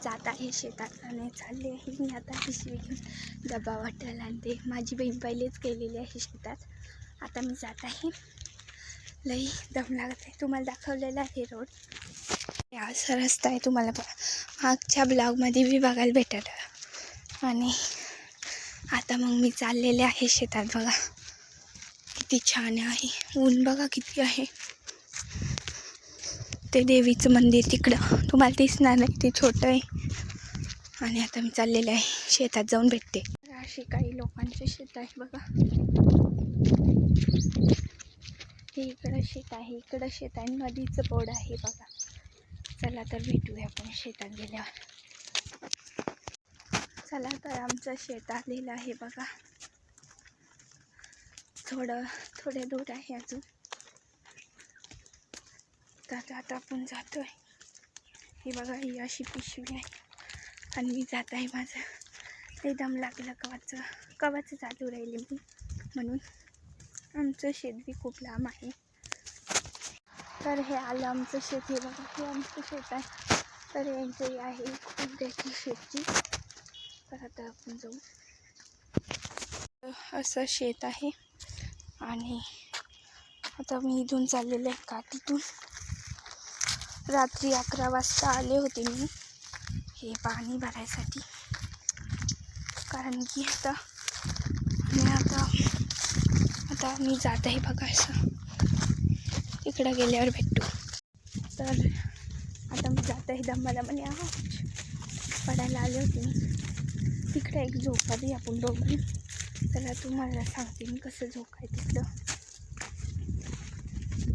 जात आहे शेतात आणि चालले आहे मी आता पिशवी घेऊन डबा वाटायला. आणि ते माझी बहीण पहिलेच गेलेली आहे शेतात. आता मी जात आहे. लई दम लागत आहे. तुम्हाला दाखवलेला आहे रोड. असा रस्ता आहे. तुम्हाला मागच्या ब्लॉगमध्ये बी बघायला भेटत. आणि आता मग मी चाललेले आहे शेतात. बघा किती छान आहे. ऊन बघा किती आहे. ते देवीचं मंदिर तिकडं तुम्हाला दिसणार नाही, ते छोटं आहे. आणि आता मी चाललेले आहे शेतात जाऊन भेटते. अशी काही लोकांचे शेत आहे बघा. हे इकडं शेत आहे, इकडं शेत आहे, नदीचं बोर्ड आहे बघा. चला तर भेटूया आपण शेतात गेल्यावर. चला तर आमचं शेत आलेलं आहे बघा. थोडे दूर आहे अजून. तर आता आपण जातोय. हे बघा ही अशी पिशवी आहे आणि मी जात आहे. माझं ते दम लागलं कवाचं चालू राहिले मी. म्हणून आमचं शेत बी खूप लांब आहे. तर हे आलं आमचं शेत. हे बघा हे आमचं शेत आहे. तर यांची आहे खोबऱ्याची शेती. तर आता आपण जाऊ. असं शेत आहे. आणि आता मी इथून चाललेले आहे काठीतून. रात्री 11 वाजता आले होते मी हे पाणी भरायसाठी. कारण की आता मी जात आहे बघा. असं तिकडं गेल्यावर भेटू. तर आता मी जात आहे. दमाला म्हणे पडायला आले होते मी. तिकडे एक झोका बी आपण बघू. तर तुम्हाला सांगते मी कसं झोका आहे तिकडं.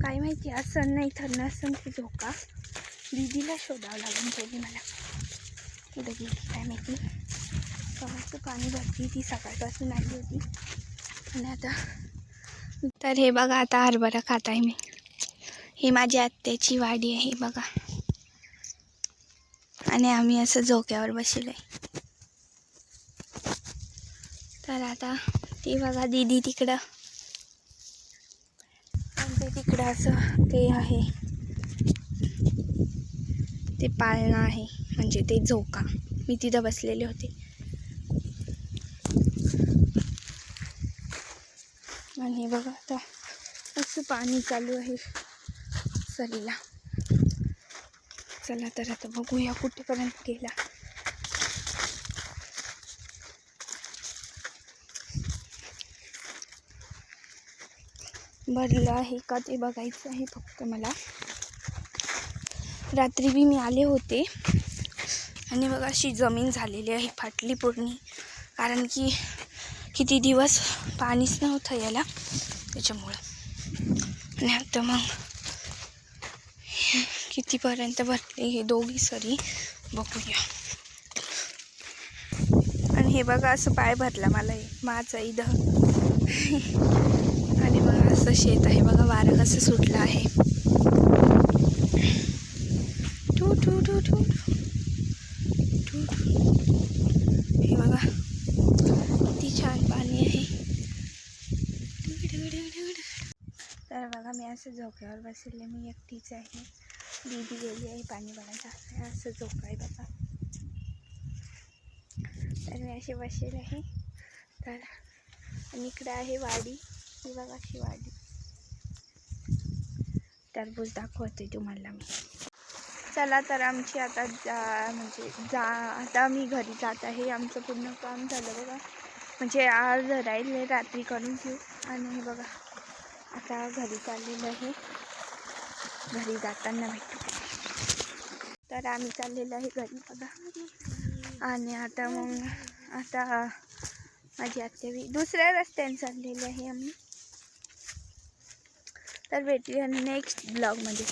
काय माहिती असं नाही तर नसन ते झोका. दीदीला शोधावं लागेल पहिली मला. कुठं गेली काय माहिती. कवाचं पाणी भरती ती सकाळपासून आली होती. आणि आता तर हे बघा आता हरभरा खात आहे मी. ही माझी आत्याची वाडी आहे बघा. आणि आम्ही असं झोक्यावर बसलो आहे. तर आता ती बघा दीदी तिकडं. आणि ते तिकडं असं ते आहे, ते पाळणं आहे म्हणजे ते झोका. मी तिथं बसलेले होते. आणि बघा आता असं पाणी चालू आहे सरीला. चला तर आता बघूया कुठेपर्यंत गेला. भरलं आहे का ते बघायचं आहे फक्त मला. रात्री बी मी आले होते. आणि बघा अशी जमीन झालेली आहे फाटली पूर्ण. कारण की किती दिवस पाणीच नव्हतं याला त्याच्यामुळं. आणि आता मग कितीपर्यंत भरले हे दोघी सरी बघूया. आणि हे बघा असं पाय भरला मला माझा इथं. आणि बघा असं शेत आहे बघा. वारं कसं सुटलं आहे. टू टू टू टू टू. हे बघा किती छान पाणी आहे. तर बघा मी असं झोक्यावर बसले. मी एकटीच आहे. दीदी गेली आहे पाणी भरायला. असं झोका आहे बघा. तर मी अशी बसलेली आहे. तर आणि इकडे आहे वाडी. ही बघा अशी वाडी. टरबूज दाखवते तुम्हाला मी. चला तर आमची आता आता मी घरी जात आहे. आमचं पूर्ण काम झालं बघा. म्हणजे आज राहील रात्री करून घेऊ. आणि हे बघा आता घरी चाललेलं आहे. घरी जाताना भेटू. तर आम्ही चाललेलं आहे घरी बघा. आणि आता मग आता माझी आत्या बी दुसऱ्या रस्त्याने चाललेले आहे आम्ही. तर भेटूया नेक्स्ट ब्लॉगमध्ये.